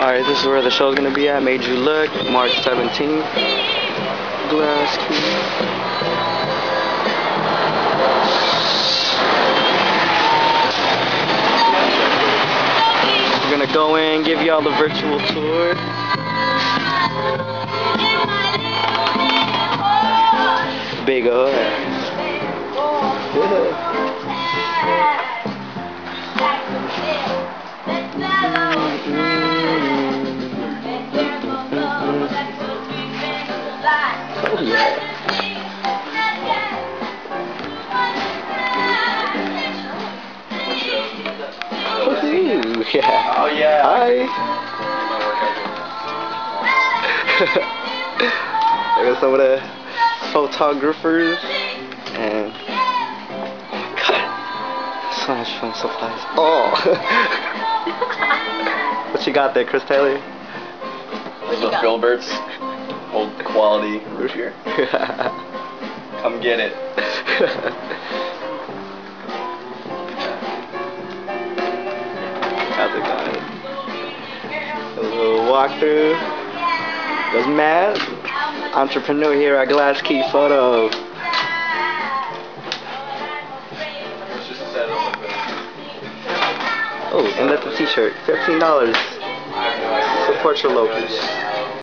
Alright, this is where the show's gonna be at. Made You Look, March 17th. Glass Key. We're gonna go in, give y'all the virtual tour. Big O. Oh yeah. Ooh, yeah. Oh yeah. Hi. I got some of the photographers and God, so much film supplies. Oh. What you got there, Chris Taylor? Some Filberts. Old quality root beer. Come get it. How's it going? A little walkthrough. There's Matt, entrepreneur here at Glass Key Photo. Oh, and that's a t-shirt. $15. Support your locals.